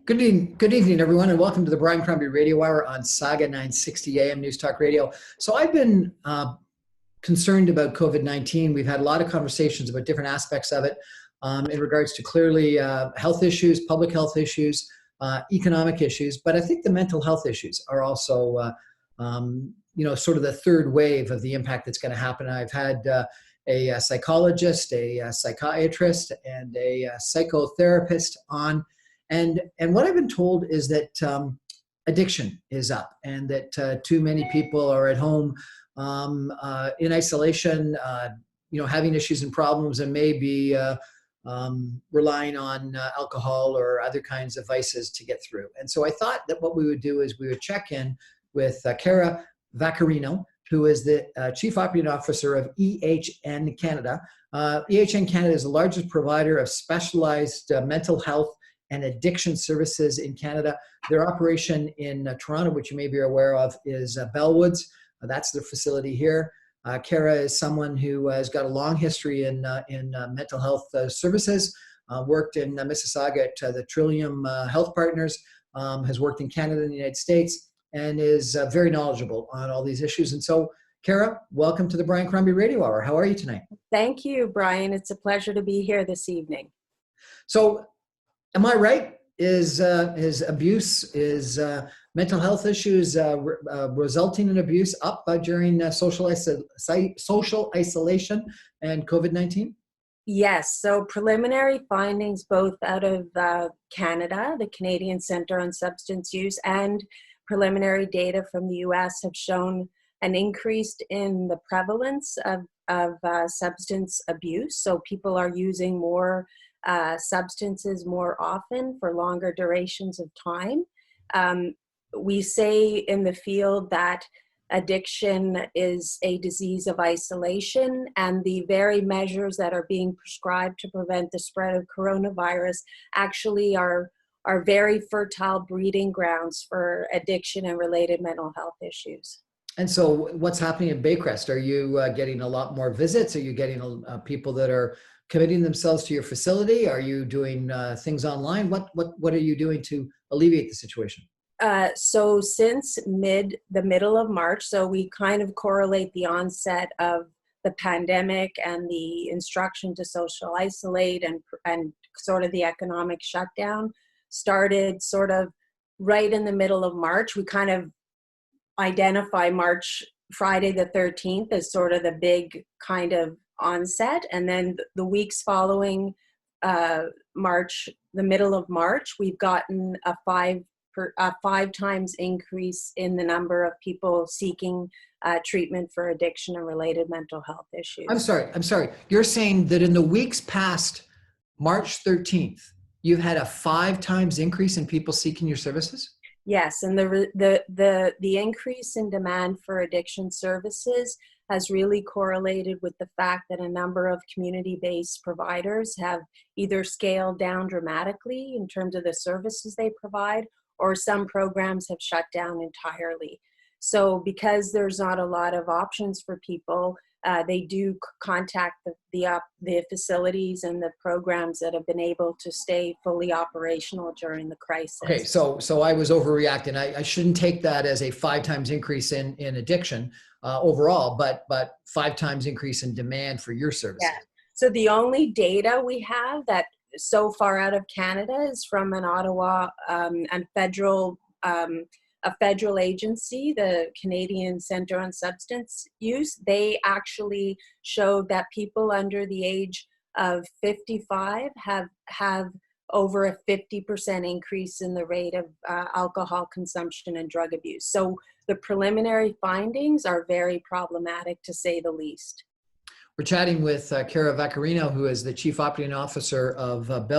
Good evening, everyone, and welcome to the Brian Crombie Radio Hour on Saga 960 AM News Talk Radio. So I've been concerned about COVID-19. We've had a lot of conversations about different aspects of it in regards to clearly health issues, public health issues, economic issues, but I think the mental health issues are also, sort of the third wave of the impact that's going to happen. I've had a psychologist, a psychiatrist, and a psychotherapist on. And what I've been told is that addiction is up, and that too many people are at home in isolation, having issues and problems, and maybe relying on alcohol or other kinds of vices to get through. And so I thought that what we would do is we would check in with Cara Vaccarino, who is the Chief Operating Officer of EHN Canada. EHN Canada is the largest provider of specialized mental health and addiction services in Canada. Their operation in Toronto, which you may be aware of, is Bellwoods. That's their facility here. Cara is someone who has got a long history in mental health services, worked in Mississauga at the Trillium Health Partners, has worked in Canada and the United States, and is very knowledgeable on all these issues. And so, Cara, welcome to the Brian Crombie Radio Hour. How are you tonight? Thank you, Brian. It's a pleasure to be here this evening. So, am I right? Is abuse, mental health issues resulting in abuse up during social isolation and COVID-19? Yes. So preliminary findings both out of Canada, the Canadian Centre on Substance Use, and preliminary data from the US have shown an increase in the prevalence of substance abuse. So people are using more substances more often for longer durations of time. We say in the field that addiction is a disease of isolation, and the very measures that are being prescribed to prevent the spread of coronavirus actually are very fertile breeding grounds for addiction and related mental health issues. And so what's happening at Baycrest? Are you getting a lot more visits? Are you getting people that are committing themselves to your facility? Are you doing things online? What are you doing to alleviate the situation? So since the middle of March, so we kind of correlate the onset of the pandemic and the instruction to social isolate and sort of the economic shutdown started sort of right in the middle of March. We kind of identify Friday the 13th as sort of the big kind of onset, and then the weeks following March, the middle of March, we've gotten a five times increase in the number of people seeking treatment for addiction and related mental health issues. I'm sorry. You're saying that in the weeks past March 13th, you've had a 5 times increase in people seeking your services? Yes, and the increase in demand for addiction services has really correlated with the fact that a number of community-based providers have either scaled down dramatically in terms of the services they provide, or some programs have shut down entirely. So because there's not a lot of options for people, they do contact the facilities and the programs that have been able to stay fully operational during the crisis. Okay, so I was overreacting. I shouldn't take that as a 5 times increase in addiction overall, but 5 times increase in demand for your services. Yeah. So the only data we have that so far out of Canada is from an Ottawa and a federal agency, the Canadian Centre on Substance Use. They actually showed that people under the age of 55 have over a 50% increase in the rate of alcohol consumption and drug abuse. So the preliminary findings are very problematic, to say the least. We're chatting with Cara Vaccarino, who is the Chief Operating Officer of of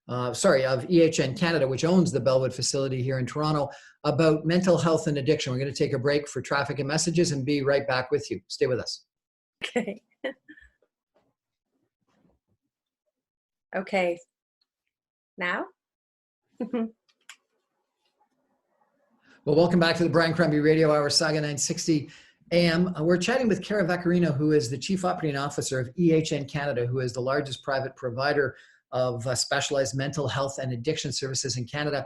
EHN Canada, which owns the Bellwood facility here in Toronto, about mental health and addiction. We're going to take a break for traffic and messages and be right back with you. Stay with us. Okay. Okay. Now? Well, welcome back to the Brian Crombie Radio Hour, Saga 960 AM. We're chatting with Cara Vaccarino, who is the Chief Operating Officer of EHN Canada, who is the largest private provider of specialized mental health and addiction services in Canada.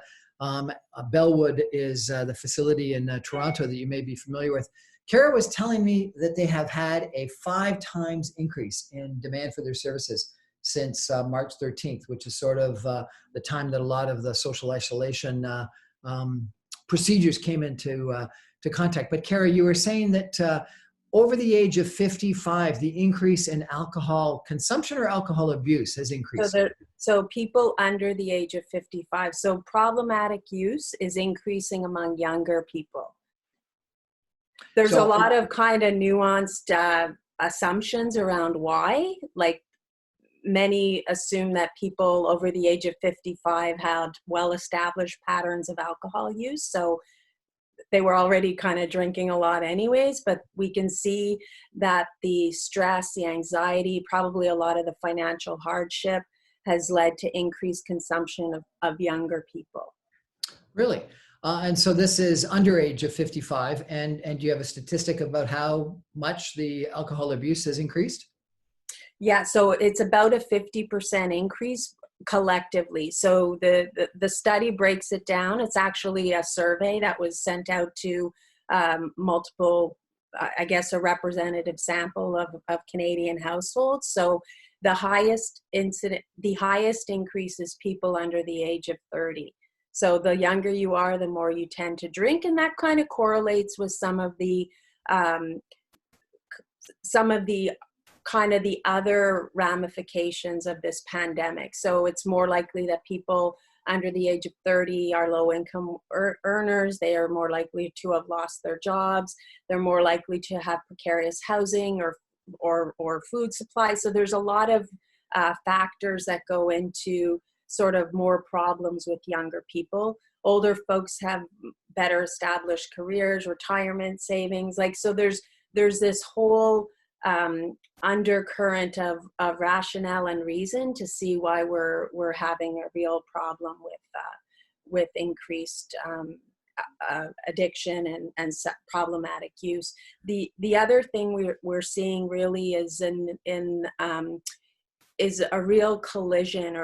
Bellwood is the facility in Toronto that you may be familiar with. Cara was telling me that they have had a 5 times increase in demand for their services since March 13th, which is sort of the time that a lot of the social isolation procedures came into to contact. But Cara, you were saying that over the age of 55, the increase in alcohol consumption or alcohol abuse has increased. So people under the age of 55. So problematic use is increasing among younger people. There's a lot of kind of nuanced assumptions around why. Like many assume that people over the age of 55 had well-established patterns of alcohol use. So they were already kind of drinking a lot anyways, but we can see that the stress, the anxiety, probably a lot of the financial hardship has led to increased consumption of younger people. Really? And so this is under age of 55. And do you have a statistic about how much the alcohol abuse has increased? Yeah, so it's about a 50% increase collectively. So the study breaks it down. It's actually a survey that was sent out to multiple, I guess, a representative sample of Canadian households. So the highest increase is people under the age of 30. So the younger you are, the more you tend to drink, and that kind of correlates with some of the kind of the other ramifications of this pandemic. So it's more likely that people under the age of 30 are low income earners. They are more likely to have lost their jobs. They're more likely to have precarious housing or food supply. So there's a lot of factors that go into sort of more problems with younger people. Older folks have better established careers, retirement savings. Like, so there's this whole undercurrent of rationale and reason to see why we're having a real problem with increased addiction and problematic use. The other thing we're seeing really is is a real collision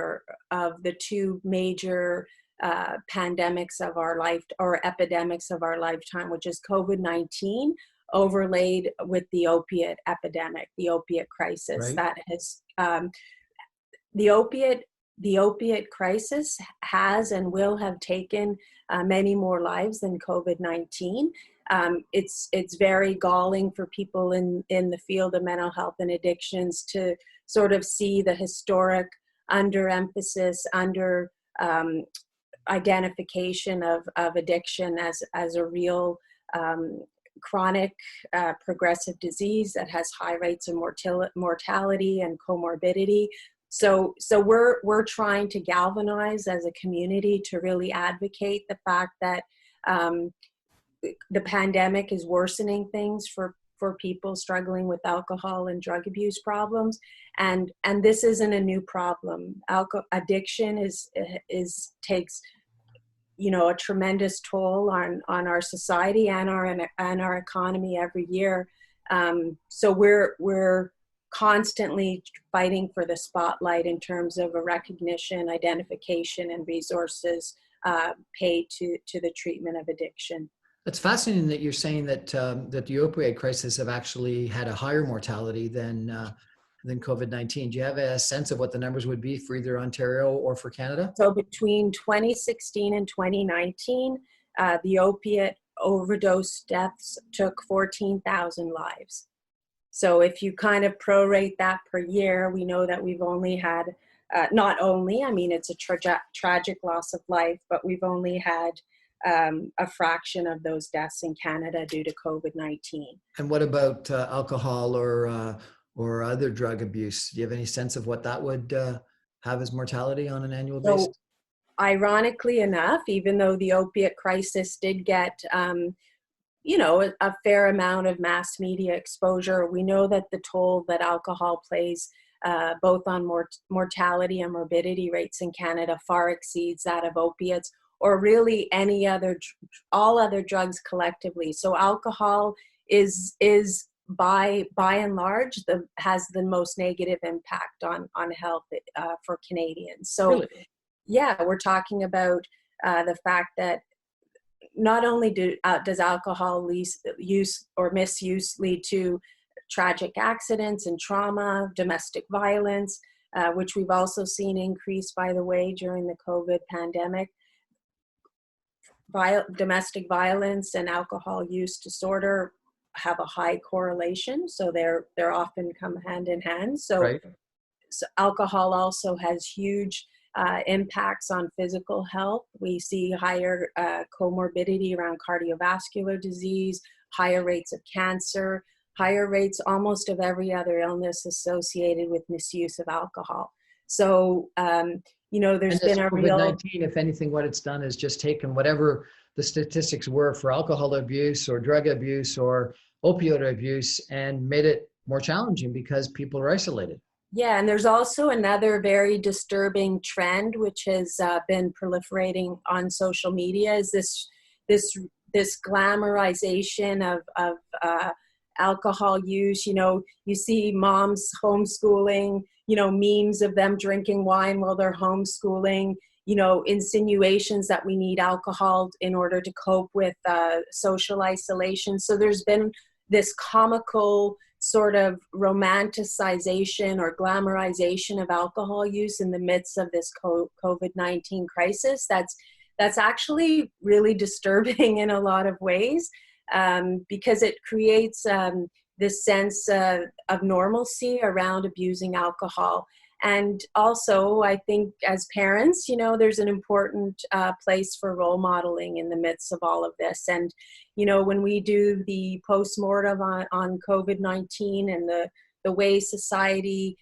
of the two major pandemics of our life, or epidemics of our lifetime, which is COVID-19 overlaid with the opiate epidemic, the opiate crisis. Right. That has the opiate crisis has and will have taken many more lives than COVID-19. It's very galling for people in the field of mental health and addictions to sort of see the historic underemphasis, identification of addiction as a real chronic progressive disease that has high rates of mortality and comorbidity. So we're trying to galvanize as a community to really advocate the fact that the pandemic is worsening things for people struggling with alcohol and drug abuse problems, and this isn't a new problem. Addiction takes a tremendous toll on our society and our economy every year. So we're constantly fighting for the spotlight in terms of a recognition, identification, and resources paid to the treatment of addiction. It's fascinating that you're saying that that the opioid crisis have actually had a higher mortality than COVID-19. Do you have a sense of what the numbers would be for either Ontario or for Canada? So between 2016 and 2019, the opiate overdose deaths took 14,000 lives. So if you kind of prorate that per year, we know that we've only had, it's a tragic loss of life, but we've only had a fraction of those deaths in Canada due to COVID-19. And what about alcohol or other drug abuse? Do you have any sense of what that would have as mortality on an annual basis? So, ironically enough, even though the opiate crisis did get a fair amount of mass media exposure, we know that the toll that alcohol plays both on mortality and morbidity rates in Canada far exceeds that of opiates, or really all other drugs collectively. So alcohol is by and large, has the most negative impact on health for Canadians. So, Really? yeah, we're talking about the fact that not only does alcohol use or misuse lead to tragic accidents and trauma, domestic violence, which we've also seen increase, by the way, during the COVID pandemic. Domestic violence and alcohol use disorder have a high correlation, so they're often come hand in hand. So Right. alcohol also has huge impacts on physical health. We see higher comorbidity around cardiovascular disease, higher rates of cancer, higher rates almost of every other illness associated with misuse of alcohol. So, there's And this been a real... COVID-19, if anything, what it's done is just taken whatever the statistics were for alcohol abuse or drug abuse or opioid abuse and made it more challenging because people are isolated. Yeah, and there's also another very disturbing trend which has been proliferating on social media, is this glamorization of alcohol use. You see moms homeschooling, memes of them drinking wine while they're homeschooling, insinuations that we need alcohol in order to cope with social isolation. So there's been this comical sort of romanticization or glamorization of alcohol use in the midst of this COVID-19 crisis. That's actually really disturbing in a lot of ways, because it creates this sense of normalcy around abusing alcohol. And also, I think as parents, there's an important place for role modeling in the midst of all of this. And, when we do the postmortem on COVID-19 and the way society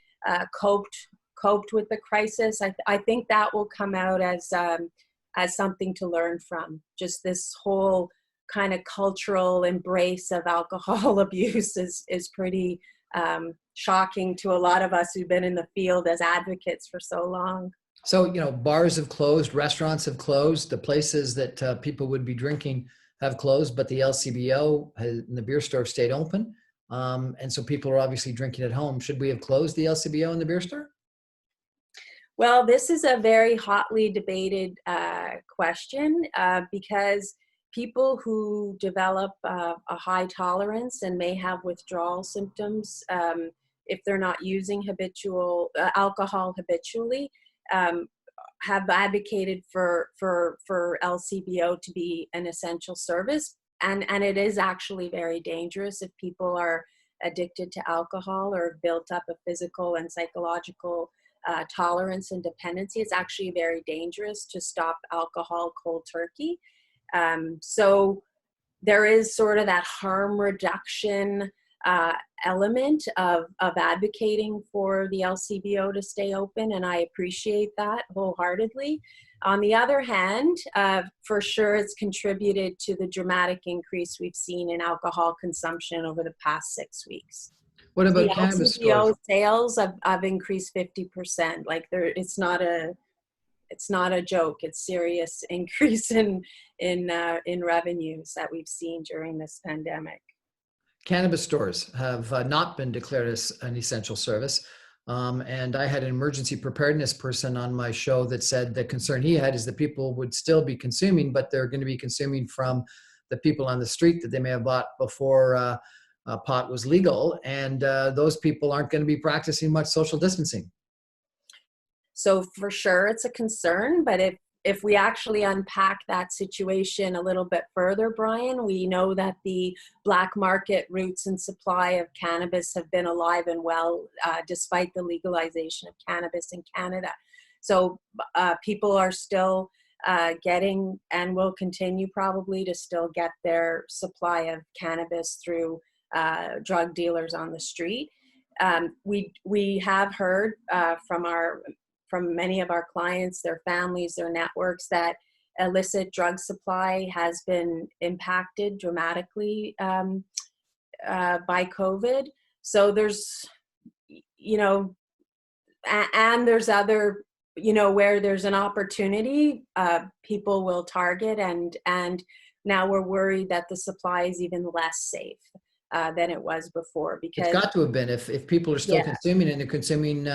coped with the crisis, I think that will come out as something to learn from. Just this whole kind of cultural embrace of alcohol abuse is pretty shocking to a lot of us who've been in the field as advocates for so long. So, bars have closed, restaurants have closed, the places that people would be drinking have closed, but the LCBO and the beer store have stayed open. And so people are obviously drinking at home. Should we have closed the LCBO and the beer store? Well, this is a very hotly debated question because people who develop a high tolerance and may have withdrawal symptoms, if they're not using alcohol habitually, have advocated for LCBO to be an essential service. And it is actually very dangerous if people are addicted to alcohol or have built up a physical and psychological tolerance and dependency. It's actually very dangerous to stop alcohol cold turkey. So there is sort of that harm reduction element of advocating for the LCBO to stay open, and I appreciate that wholeheartedly. On the other hand, for sure it's contributed to the dramatic increase we've seen in alcohol consumption over the past 6 weeks. What about The cannabis LCBO stores? sales have increased 50%. Like it's not a joke. It's serious increase in revenues that we've seen during this pandemic. Cannabis stores have not been declared as an essential service. And I had an emergency preparedness person on my show that said the concern he had is that people would still be consuming, but they're going to be consuming from the people on the street that they may have bought before pot was legal. And those people aren't going to be practicing much social distancing. So for sure it's a concern, but if we actually unpack that situation a little bit further, Brian, we know that the black market routes and supply of cannabis have been alive and well despite the legalization of cannabis in Canada. So people are still getting and will continue probably to still get their supply of cannabis through drug dealers on the street. We have heard from many of our clients, their families, their networks, that illicit drug supply has been impacted dramatically by COVID. So there's, and there's other, where there's an opportunity, people will target, and now we're worried that the supply is even less safe. than it was before. It's Because got to have been if people are still yeah, consuming and they're consuming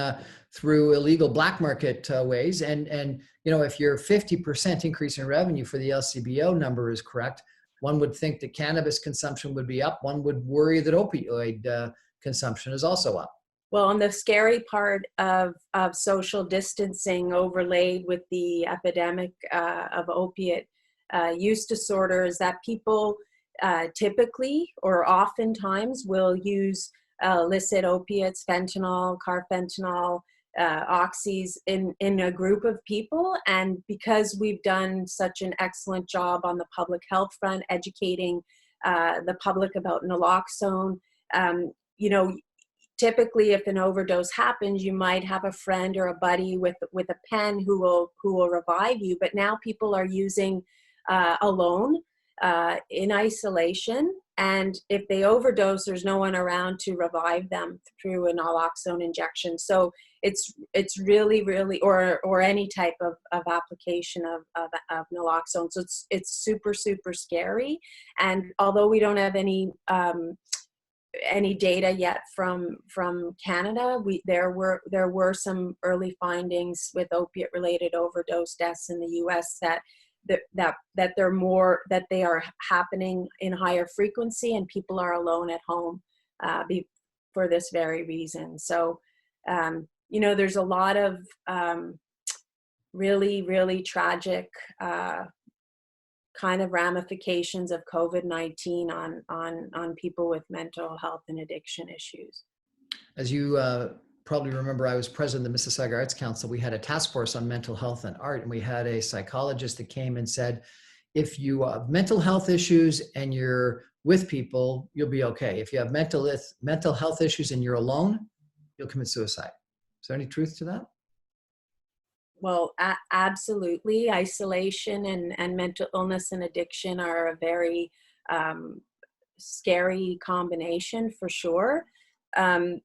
through illegal black market ways. And if your 50% increase in revenue for the LCBO number is correct, one would think that cannabis consumption would be up. One would worry that opioid consumption is also up. well, and the scary part of social distancing overlaid with the epidemic of opiate use disorder is that people typically or oftentimes will use illicit opiates, fentanyl, carfentanil, oxys in a group of people. And because we've done such an excellent job on the public health front, educating the public about naloxone, you know, typically if an overdose happens, you might have a friend or a buddy with a pen who will revive you. But now people are using alone in isolation, and if they overdose, there's no one around to revive them through a naloxone injection. So it's really, or any type of application of naloxone. So it's super, super scary. And although we don't have any data yet from Canada, there were some early findings with opiate related overdose deaths in the US that they are happening in higher frequency, and people are alone at home for this very reason. So there's a lot of really, really tragic kind of ramifications of COVID-19 on people with mental health and addiction issues. As you probably remember, I was president of the Mississauga Arts Council. We had a task force on mental health and art, and we had a psychologist that came and said, if you have mental health issues and you're with people, you'll be okay. If you have mental health issues and you're alone, you'll commit suicide. Is there any truth to that? Well, absolutely. Isolation and mental illness and addiction are a very scary combination for sure. When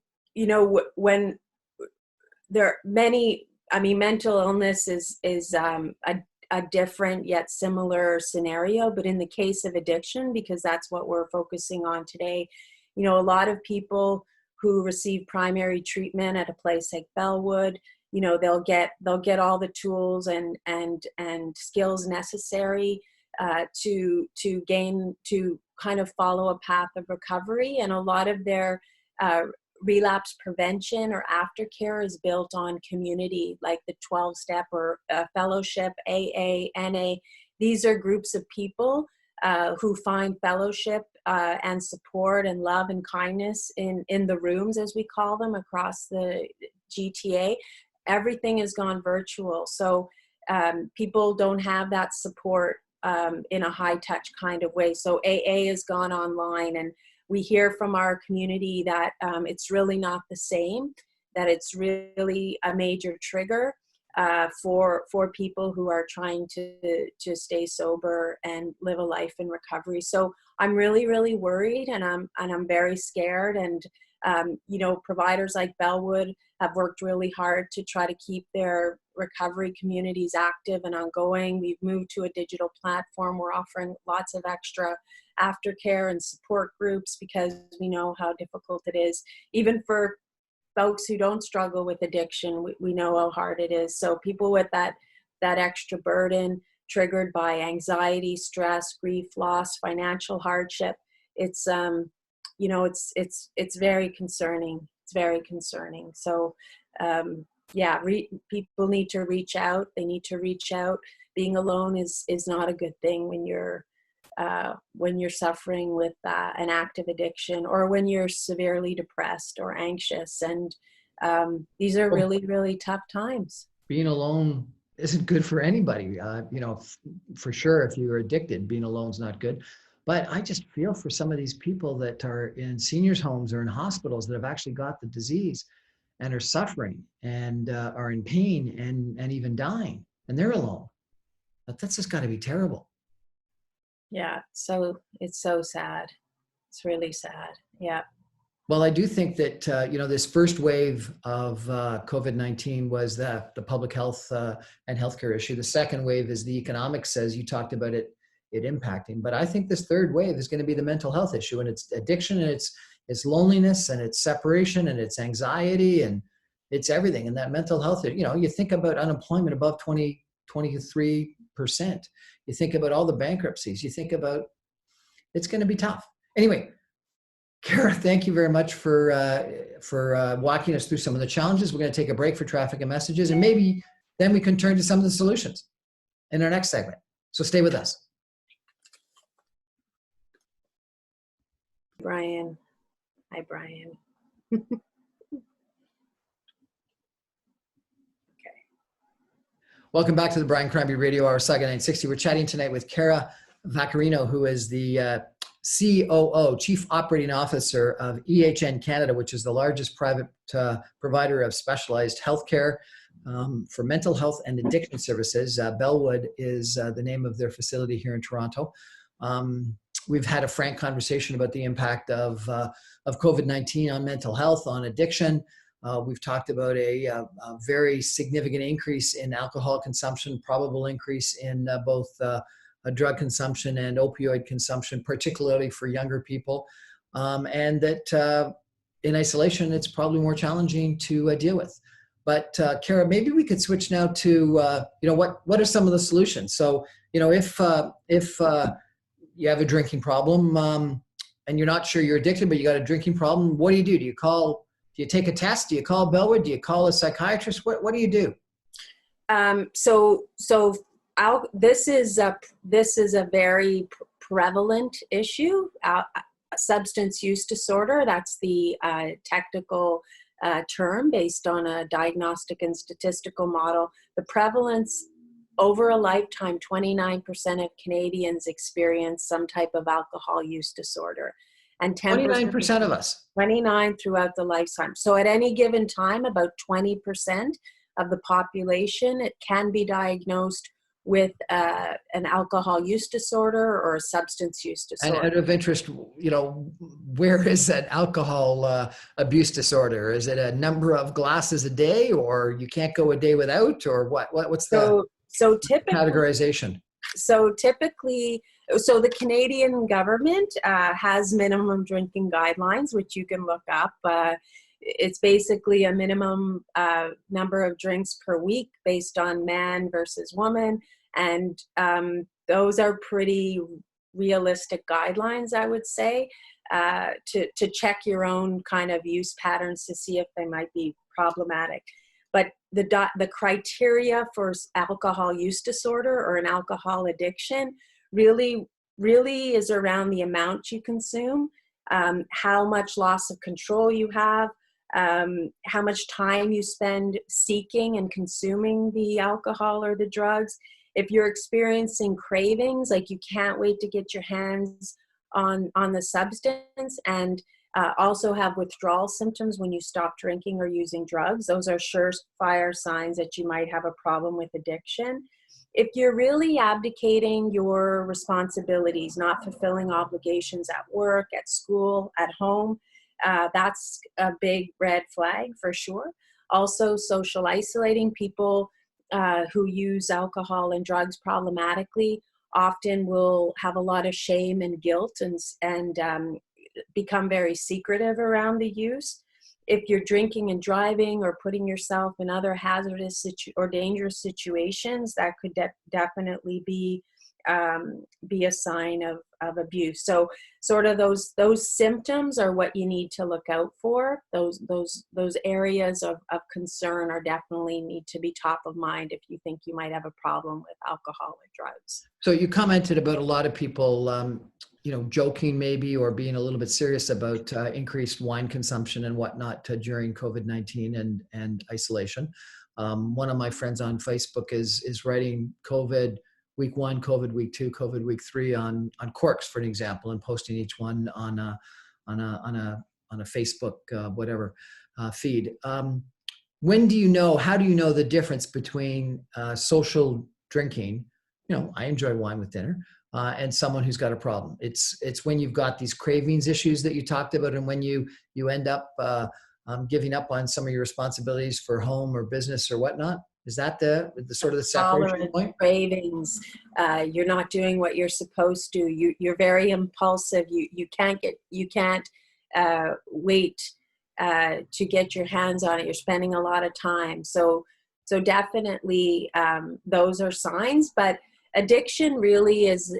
there are many, mental illness is a different yet similar scenario, but in the case of addiction, because that's what we're focusing on today, a lot of people who receive primary treatment at a place like Bellwood, they'll get all the tools and skills necessary to kind of follow a path of recovery. And a lot of their relapse prevention or aftercare is built on community, like the 12-step or fellowship, AA, NA. These are groups of people who find fellowship and support and love and kindness in the rooms, as we call them, across the GTA. Everything has gone virtual. So people don't have that support in a high touch kind of way. So AA has gone online, and we hear from our community that it's really not the same, that it's really a major trigger for people who are trying to stay sober and live a life in recovery. So I'm really, really worried, and I'm very scared. And providers like Bellwood have worked really hard to try to keep their recovery communities active and ongoing. We've moved to a digital platform. We're offering lots of extra aftercare and support groups because we know how difficult it is. Even for folks who don't struggle with addiction, we know how hard it is. So people with that extra burden triggered by anxiety, stress, grief, loss, financial hardship, it's very concerning. It's very concerning. So, people need to reach out. They need to reach out. Being alone is not a good thing when you're suffering with an active addiction, or when you're severely depressed or anxious. And these are really, really tough times. Being alone isn't good for anybody. For sure, if you're addicted, being alone is not good. But I just feel for some of these people that are in seniors' homes or in hospitals that have actually got the disease and are suffering and are in pain and even dying, and they're alone. But that's just got to be terrible. Yeah, so it's so sad. It's really sad. Yeah. Well, I do think that, this first wave of COVID-19 was the public health and healthcare issue. The second wave is the economics, as you talked about it impacting. But I think this third wave is going to be the mental health issue, and it's addiction, and it's loneliness, and it's separation, and it's anxiety, and it's everything. And that mental health, you think about unemployment above 23%. You think about all the bankruptcies. You think about, it's going to be tough. Anyway, Cara, thank you very much for walking us through some of the challenges. We're going to take a break for traffic and messages, and maybe then we can turn to some of the solutions in our next segment. So stay with us. Brian. Hi, Brian. Welcome back to the Brian Crombie Radio Hour, Saga 960. We're chatting tonight with Cara Vaccarino, who is the COO, Chief Operating Officer of EHN Canada, which is the largest private provider of specialized healthcare for mental health and addiction services. Bellwood is the name of their facility here in Toronto. We've had a frank conversation about the impact of COVID-19 on mental health, on addiction. We've talked about a very significant increase in alcohol consumption, probable increase in both drug consumption and opioid consumption, particularly for younger people, and that in isolation, it's probably more challenging to deal with. But Cara, maybe we could switch now to what are some of the solutions? So if you have a drinking problem and you're not sure you're addicted, but you got a drinking problem, what do? Do you take a test? Do you call Bellwood? Do you call a psychiatrist? What do you do? This is a very prevalent issue. Substance use disorder. That's the technical term based on a diagnostic and statistical model. The prevalence over a lifetime, 29% of Canadians experience some type of alcohol use disorder. And 29% of us. 29 throughout the lifetime. So at any given time, about 20% of the population, it can be diagnosed with an alcohol use disorder or a substance use disorder. And out of interest, where is that alcohol abuse disorder? Is it a number of glasses a day, or you can't go a day without, or what? What's the categorization? So the Canadian government has minimum drinking guidelines, which you can look up. It's basically a minimum number of drinks per week based on man versus woman. And those are pretty realistic guidelines, I would say, to check your own kind of use patterns to see if they might be problematic. But the criteria for alcohol use disorder or an alcohol addiction really is around the amount you consume, how much loss of control you have, how much time you spend seeking and consuming the alcohol or the drugs. If you're experiencing cravings, like you can't wait to get your hands on the substance, and also have withdrawal symptoms when you stop drinking or using drugs, those are surefire signs that you might have a problem with addiction. If you're really abdicating your responsibilities, not fulfilling obligations at work, at school, at home, that's a big red flag for sure. Also, social isolating. People who use alcohol and drugs problematically often will have a lot of shame and guilt and become very secretive around the use. If you're drinking and driving or putting yourself in other hazardous or dangerous situations, that could definitely be a sign of abuse. So sort of those symptoms are what you need to look out for. Those areas of concern are definitely need to be top of mind if you think you might have a problem with alcohol or drugs. So you commented about a lot of people joking maybe, or being a little bit serious about increased wine consumption and whatnot during COVID-19 and isolation. One of my friends on Facebook is writing COVID week 1, COVID week 2, COVID week 3 on corks, for an example, and posting each one on a Facebook feed. When do you know? How do you know the difference between social drinking? I enjoy wine with dinner. And someone who's got a problem. It's when you've got these cravings issues that you talked about, and when you end up giving up on some of your responsibilities for home or business or whatnot. Is that the sort of the separation Tolerance, point? cravings, you're not doing what you're supposed to. You're very impulsive. You can't wait to get your hands on it. You're spending a lot of time. So definitely those are signs. But addiction really has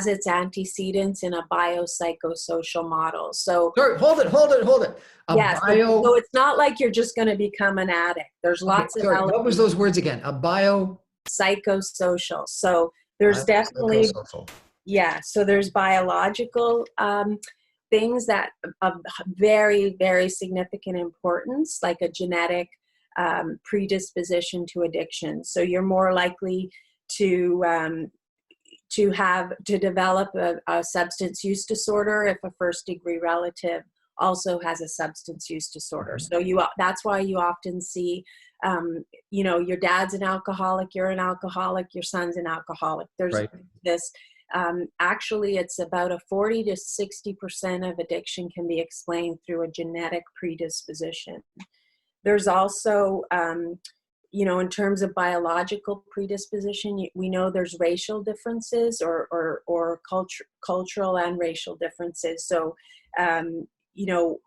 its antecedents in a biopsychosocial model. So Sorry, hold it. yes, so it's not like you're just going to become an addict. There's Okay, lots of sorry, what was elements. those words again? A Psychosocial. So there's definitely, psychosocial. yeah, so there's biological things that of very, very significant importance, like a genetic predisposition to addiction. So you're more likely to develop a substance use disorder if a first degree relative also has a substance use disorder. So that's why you often see, your dad's an alcoholic, you're an alcoholic, your son's an alcoholic. There's Right. this, actually it's about a 40 to 60% of addiction can be explained through a genetic predisposition. There's also, in terms of biological predisposition, we know there's racial differences or cultural and racial differences. So,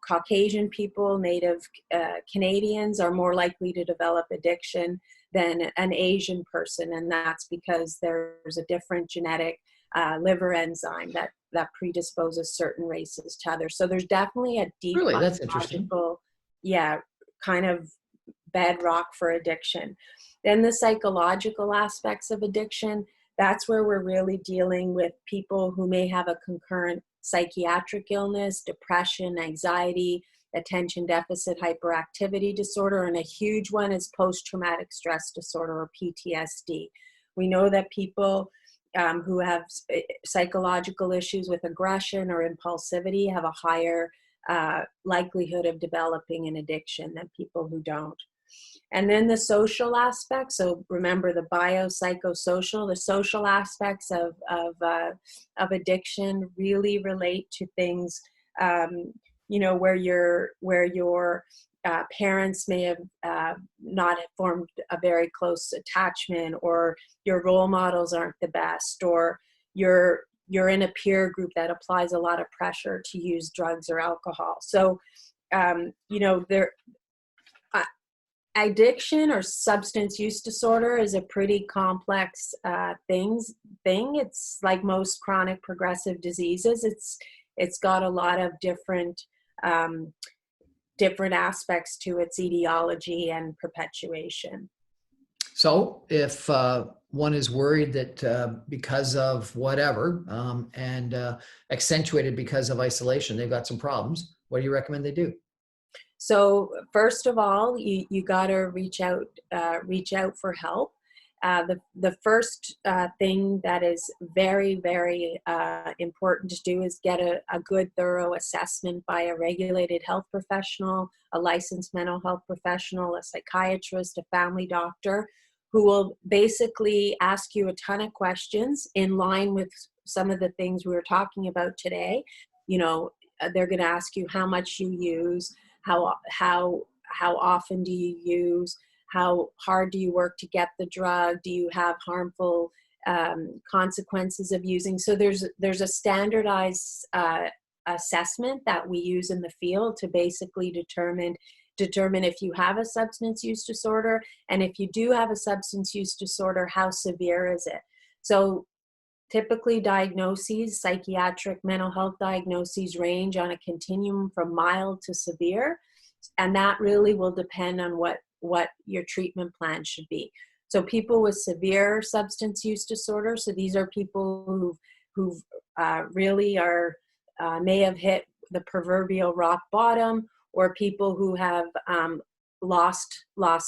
Caucasian people, Native Canadians are more likely to develop addiction than an Asian person. And that's because there's a different genetic liver enzyme that predisposes certain races to others. So there's definitely a deep Really, that's interesting. biological, kind of bedrock for addiction. Then the psychological aspects of addiction, that's where we're really dealing with people who may have a concurrent psychiatric illness, depression, anxiety, attention deficit hyperactivity disorder, and a huge one is post-traumatic stress disorder or PTSD. We know that people who have psychological issues with aggression or impulsivity have a higher likelihood of developing an addiction than people who don't. And then the social aspects. So remember the biopsychosocial, the social aspects of addiction really relate to things, where your parents may have not formed a very close attachment, or your role models aren't the best, or you're in a peer group that applies a lot of pressure to use drugs or alcohol. So, addiction or substance use disorder is a pretty complex thing. It's like most chronic progressive diseases. It's got a lot of different aspects to its etiology and perpetuation. So if one is worried that because of whatever and accentuated because of isolation, they've got some problems, what do you recommend they do? So first of all, you got to reach out for help. The first thing that is very, very important to do is get a good, thorough assessment by a regulated health professional, a licensed mental health professional, a psychiatrist, a family doctor, who will basically ask you a ton of questions in line with some of the things we were talking about today. They're going to ask you how much you use, how often do you use, how hard do you work to get the drug, do you have harmful consequences of using. So there's a standardized assessment that we use in the field to basically determine if you have a substance use disorder, and if you do have a substance use disorder, how severe is it. So typically diagnoses, psychiatric mental health diagnoses, range on a continuum from mild to severe, and that really will depend on what your treatment plan should be. So people with severe substance use disorder, so these are people who really are may have hit the proverbial rock bottom, or people who have lost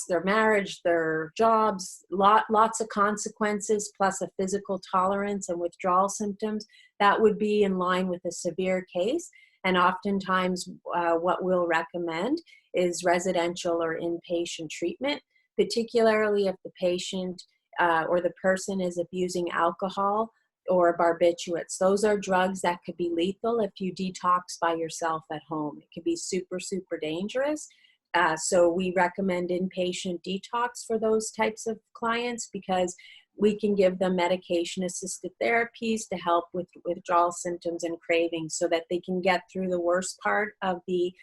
their marriage, their jobs, lots of consequences, plus a physical tolerance and withdrawal symptoms. That would be in line with a severe case. And oftentimes what we'll recommend is residential or inpatient treatment, particularly if the patient or the person is abusing alcohol or barbiturates. Those are drugs that could be lethal if you detox by yourself at home. It could be super, super dangerous. So we recommend inpatient detox for those types of clients, because we can give them medication-assisted therapies to help with withdrawal symptoms and cravings, so that they can get through the worst part of the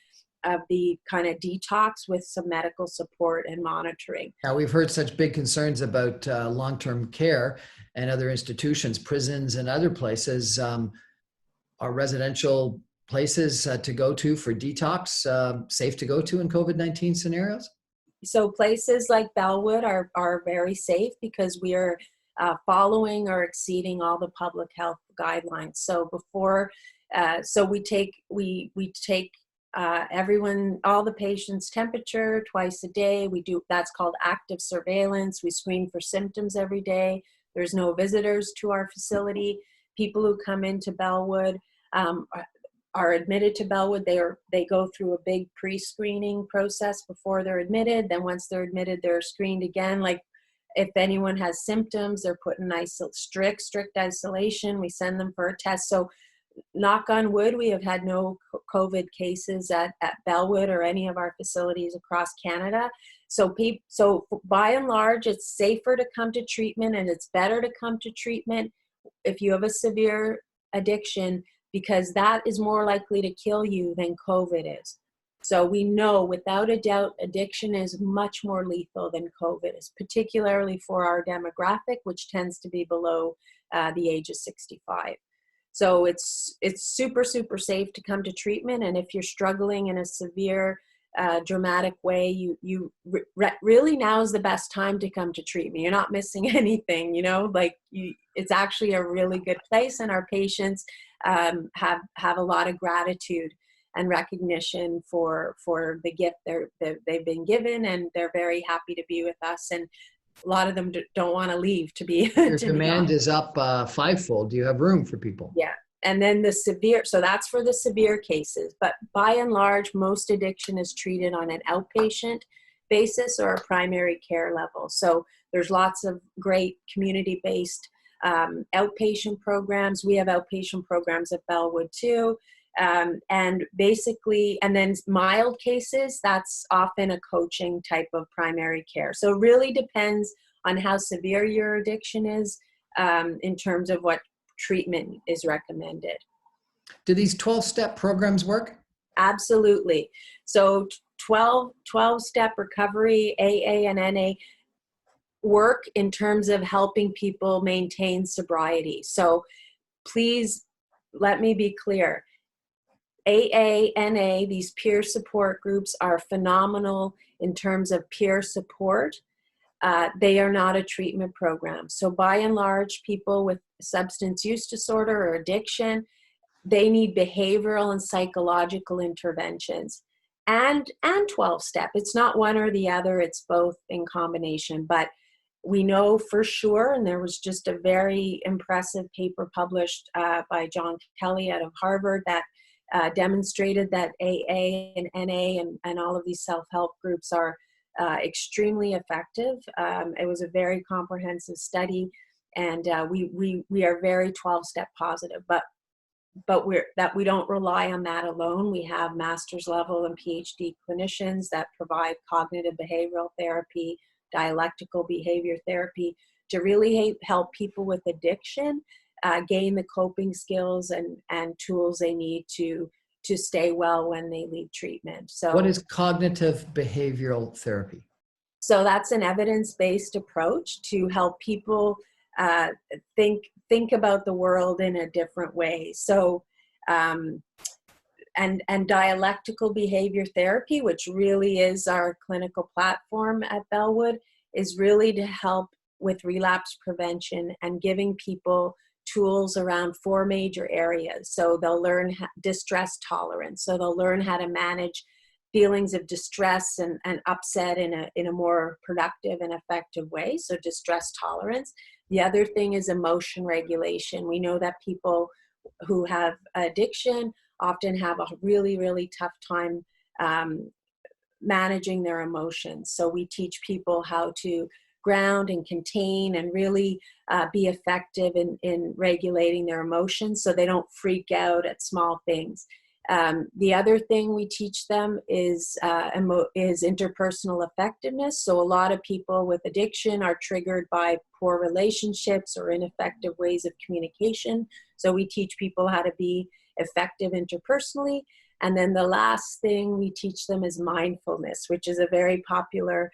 kind of detox with some medical support and monitoring. Now, we've heard such big concerns about long-term care and other institutions, prisons and other places. Are residential places to go to for detox safe to go to in COVID-19 scenarios? So places like Bellwood are very safe, because we are following or exceeding all the public health guidelines. So so we take everyone, all the patients' temperature twice a day. That's called active surveillance. We screen for symptoms every day. There's no visitors to our facility. People who come into Bellwood are admitted to Bellwood. They go through a big pre-screening process before they're admitted. Then once they're admitted, they're screened again. Like, if anyone has symptoms, they're put in strict isolation. We send them for a test. So, knock on wood, we have had no COVID cases at Bellwood or any of our facilities across Canada. So by and large, it's safer to come to treatment, and it's better to come to treatment if you have a severe addiction, because that is more likely to kill you than COVID is. So we know without a doubt, addiction is much more lethal than COVID is, particularly for our demographic, which tends to be below the age of 65. So it's super, super safe to come to treatment. And if you're struggling in a severe, dramatic way, really now is the best time to come to treatment. You're not missing anything, it's actually a really good place. And our patients have a lot of gratitude and recognition for the gift they've been given, and they're very happy to be with us. And a lot of them don't want to leave, to be. Your demand is up fivefold. Do you have room for people? Yeah. And then so that's for the severe cases. But by and large, most addiction is treated on an outpatient basis or a primary care level. So there's lots of great community-based outpatient programs. We have outpatient programs at Bellwood too. And then mild cases, that's often a coaching type of primary care. So it really depends on how severe your addiction is in terms of what treatment is recommended. Do these 12-step programs work? Absolutely. So 12-step recovery, AA and NA, work in terms of helping people maintain sobriety. So please let me be clear. AA, NA, these peer support groups are phenomenal in terms of peer support. They are not a treatment program. So by and large, people with substance use disorder or addiction, they need behavioral and psychological interventions and 12-step. It's not one or the other, it's both in combination. But we know for sure, and there was just a very impressive paper published by John Kelly out of Harvard that demonstrated that AA and NA and all of these self-help groups are extremely effective. It was a very comprehensive study, and we are very 12-step positive. But we don't rely on that alone. We have master's level and PhD clinicians that provide cognitive behavioral therapy, dialectical behavior therapy to really help people with addiction gain the coping skills and tools they need to stay well when they leave treatment. So what is cognitive behavioral therapy? So that's an evidence-based approach to help people think about the world in a different way. So and dialectical behavior therapy, which really is our clinical platform at Bellwood, is really to help with relapse prevention and giving people tools around 4 major areas. So they'll learn distress tolerance. So they'll learn how to manage feelings of distress and upset in a more productive and effective way. So distress tolerance. The other thing is emotion regulation. We know that people who have addiction often have a really, really tough time managing their emotions. So we teach people how to ground and contain and really be effective in regulating their emotions so they don't freak out at small things. The other thing we teach them is interpersonal effectiveness. So a lot of people with addiction are triggered by poor relationships or ineffective ways of communication. So we teach people how to be effective interpersonally. And then the last thing we teach them is mindfulness, which is a very popular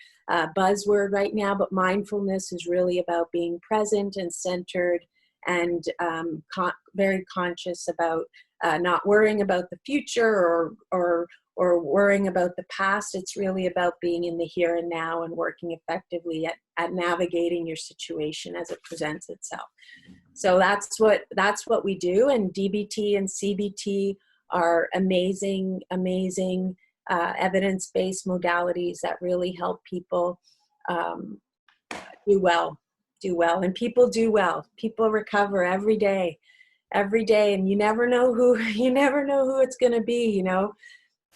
buzzword right now. But mindfulness is really about being present and centered and very conscious about not worrying about the future or worrying about the past. It's really about being in the here and now and working effectively at navigating your situation as it presents itself. So that's what we do. And DBT and CBT are amazing evidence-based modalities that really help people do well, and people do well. People recover every day, and you never know who it's going to be. You know,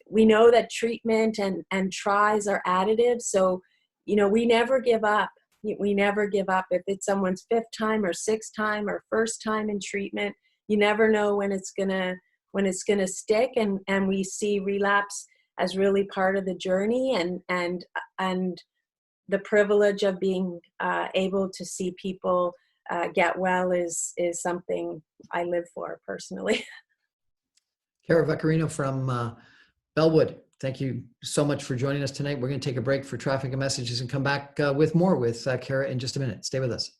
we know that treatment and tries are additive, so you know we never give up. We never give up. If it's someone's fifth time or sixth time or first time in treatment, you never know when it's gonna stick, and we see relapse as really part of the journey, and the privilege of being able to see people get well is something I live for personally. Cara Vaccarino from Bellwood, thank you so much for joining us tonight. We're going to take a break for traffic and messages and come back with more with Cara in just a minute. Stay with us.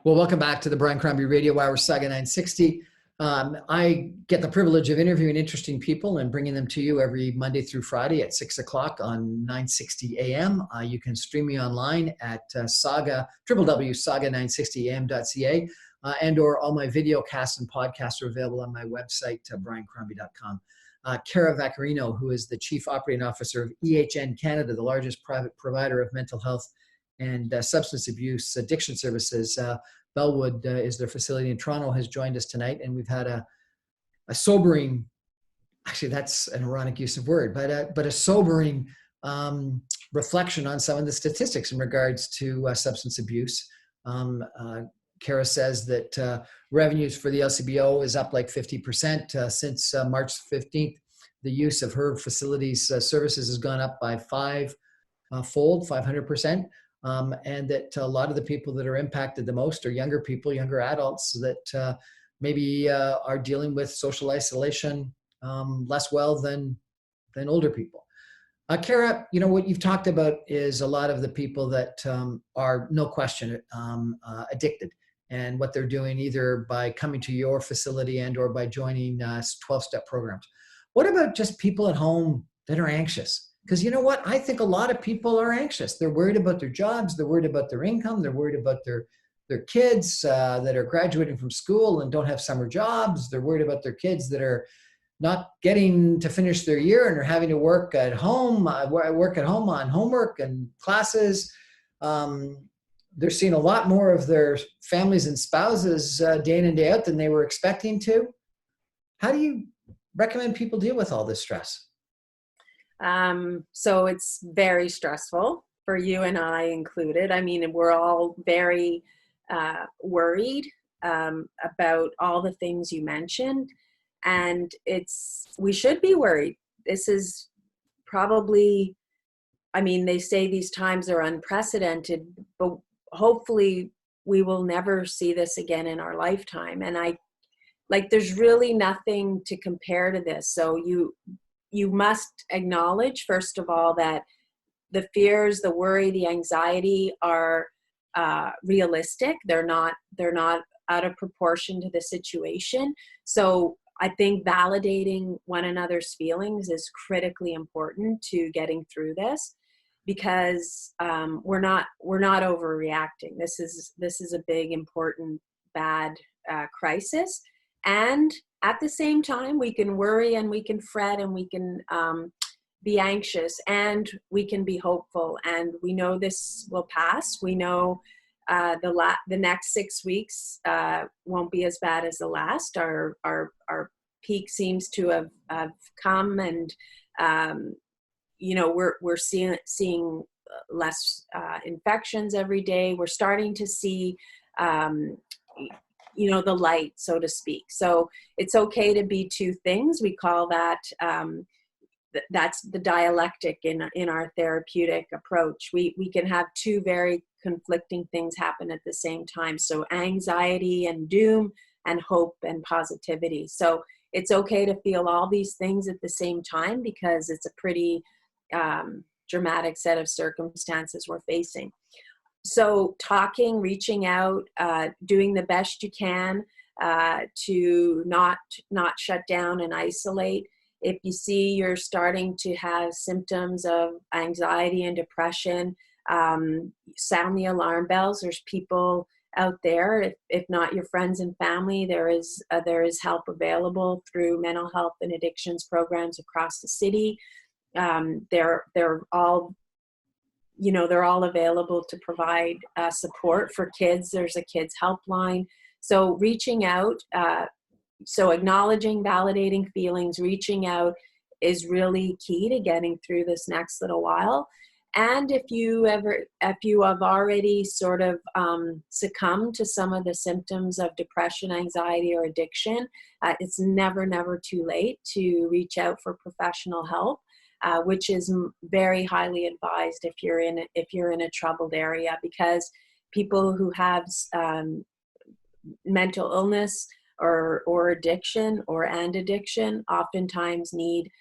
Well, welcome back to the Brian Crombie Radio Hour, Saga 960. I get the privilege of interviewing interesting people and bringing them to you every Monday through Friday at 6 o'clock on 960 AM. You can stream me online at www.saga960am.ca and or all my video casts and podcasts are available on my website, briancrombie.com. Cara Vaccarino, who is the Chief Operating Officer of EHN Canada, the largest private provider of mental health and substance abuse addiction services. Bellwood is their facility in Toronto, has joined us tonight, and we've had a sobering, actually that's an ironic use of word, but a sobering reflection on some of the statistics in regards to substance abuse. Cara says that revenues for the LCBO is up like 50% since March 15th. The use of her facility's services has gone up by fivefold, 500%. And that a lot of the people that are impacted the most are younger people, younger adults that maybe are dealing with social isolation less well than older people. Cara, you know, what you've talked about is a lot of the people that are no question addicted, and what they're doing either by coming to your facility and or by joining 12-step programs. What about just people at home that are anxious? Because you know what? I think a lot of people are anxious. They're worried about their jobs. They're worried about their income. They're worried about their kids that are graduating from school and don't have summer jobs. They're worried about their kids that are not getting to finish their year and are having to work at home, work at home on homework and classes. They're seeing a lot more of their families and spouses day in and day out than they were expecting to. How do you recommend people deal with all this stress? So it's very stressful for you and I included. I mean, we're all very worried about all the things you mentioned, and we should be worried. This is probably, I mean, they say these times are unprecedented, but hopefully we will never see this again in our lifetime. And there's really nothing to compare to this. So you must acknowledge, first of all, that the fears, the worry, the anxiety are realistic. They're not out of proportion to the situation. So I think validating one another's feelings is critically important to getting through this, because we're not overreacting. This is a big, important, bad crisis. And at the same time, we can worry and we can fret and we can be anxious and we can be hopeful. And we know this will pass. We know the next 6 weeks won't be as bad as the last. Our peak seems to have come, and we're seeing less infections every day. We're starting to see the light, so to speak. So it's okay to be two things. We call that, that's the dialectic in our therapeutic approach. We can have two very conflicting things happen at the same time. So anxiety and doom, and hope and positivity. So it's okay to feel all these things at the same time, because it's a pretty dramatic set of circumstances we're facing. So talking, reaching out, doing the best you can to not shut down and isolate. If you see you're starting to have symptoms of anxiety and depression, sound the alarm bells. There's people out there. If not your friends and family, there is help available through mental health and addictions programs across the city. They're all available to provide support for kids. There's a kids helpline. So reaching out, so acknowledging, validating feelings, reaching out is really key to getting through this next little while. And if you have already sort of succumbed to some of the symptoms of depression, anxiety, or addiction, it's never too late to reach out for professional help, which is very highly advised if you're in a troubled area, because people who have mental illness or addiction oftentimes need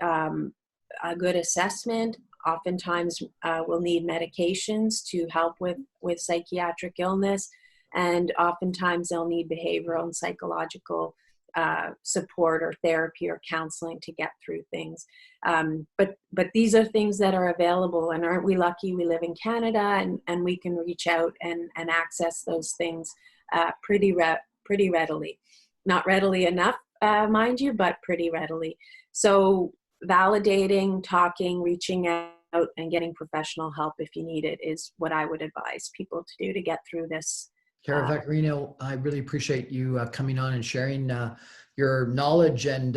a good assessment. Oftentimes will need medications to help with psychiatric illness, and oftentimes they'll need behavioral and psychological support or therapy or counseling to get through things. But these are things that are available, and aren't we lucky we live in Canada and we can reach out and access those things pretty readily. Not readily enough, mind you, but pretty readily. So validating, talking, reaching out, and getting professional help if you need it is what I would advise people to do to get through this. Cara Vaccarino, I really appreciate you coming on and sharing your knowledge and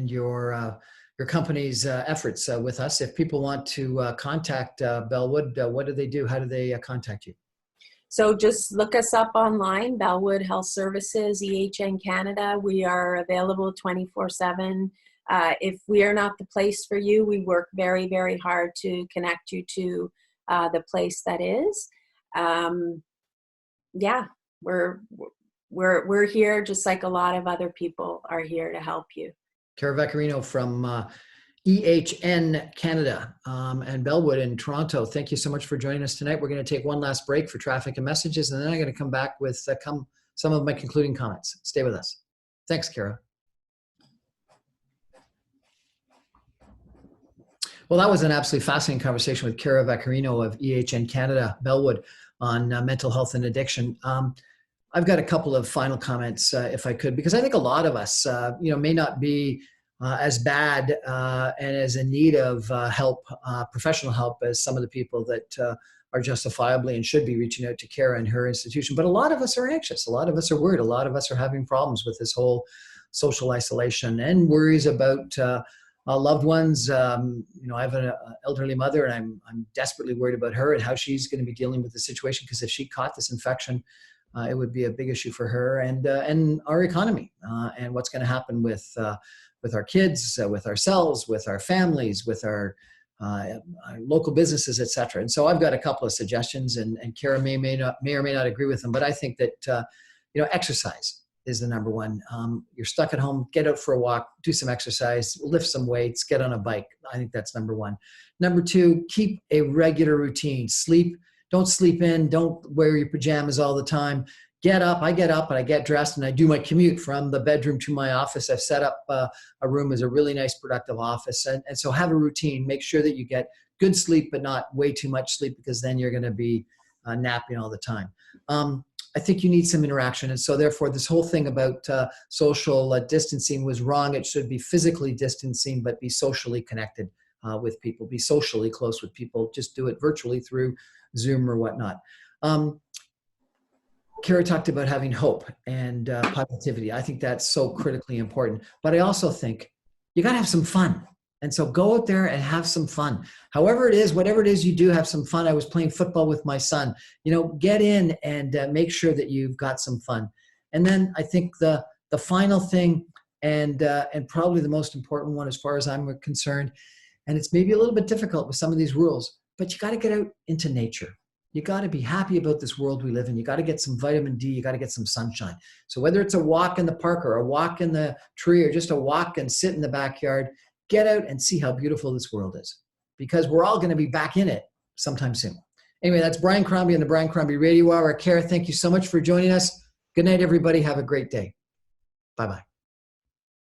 your company's efforts with us. If people want to contact Bellwood, what do they do? How do they contact you? So just look us up online, Bellwood Health Services, EHN Canada. We are available 24/7. If we are not the place for you, we work very, very hard to connect you to the place that is. Yeah, we're here just like a lot of other people are here to help you. Cara Vaccarino from EHN Canada and Bellwood in Toronto. Thank you so much for joining us tonight. We're going to take one last break for traffic and messages, and then I'm going to come back with some of my concluding comments. Stay with us. Thanks, Cara. Well, that was an absolutely fascinating conversation with Cara Vaccarino of EHN Canada, Bellwood, on mental health and addiction. I've got a couple of final comments, if I could, because I think a lot of us, may not be as bad and as in need of help, professional help, as some of the people that are justifiably and should be reaching out to Cara and her institution. But a lot of us are anxious. A lot of us are worried. A lot of us are having problems with this whole social isolation and worries about loved ones. I have an elderly mother, and I'm desperately worried about her and how she's going to be dealing with the situation, because if she caught this infection, it would be a big issue for her and our economy, and what's going to happen with our kids, with ourselves, with our families, with our local businesses, etc. And so I've got a couple of suggestions, and Cara may or may not agree with them, but I think that exercise is the number one. You're stuck at home, get out for a walk, do some exercise, lift some weights, get on a bike. I think that's number one. Number two, keep a regular routine. Don't sleep in, don't wear your pajamas all the time. I get up and I get dressed and I do my commute from the bedroom to my office. I've set up a room as a really nice, productive office. And so have a routine. Make sure that you get good sleep, but not way too much sleep, because then you're going to be napping all the time. I think you need some interaction. And so therefore, this whole thing about social distancing was wrong. It should be physically distancing, but be socially connected with people, be socially close with people. Just do it virtually through Zoom or whatnot. Cara talked about having hope and positivity. I think that's so critically important. But I also think you got to have some fun. And so go out there and have some fun. However it is, whatever it is you do, have some fun. I was playing football with my son. Get in and make sure that you've got some fun. And then I think the final thing, and probably the most important one as far as I'm concerned, and it's maybe a little bit difficult with some of these rules, but you got to get out into nature. You got to be happy about this world we live in. You got to get some vitamin D. You got to get some sunshine. So whether it's a walk in the park or a walk in the tree or just a walk and sit in the backyard, get out and see how beautiful this world is, because we're all going to be back in it sometime soon. Anyway, that's Brian Crombie and the Brian Crombie Radio Hour. Cara, thank you so much for joining us. Good night, everybody. Have a great day. Bye-bye.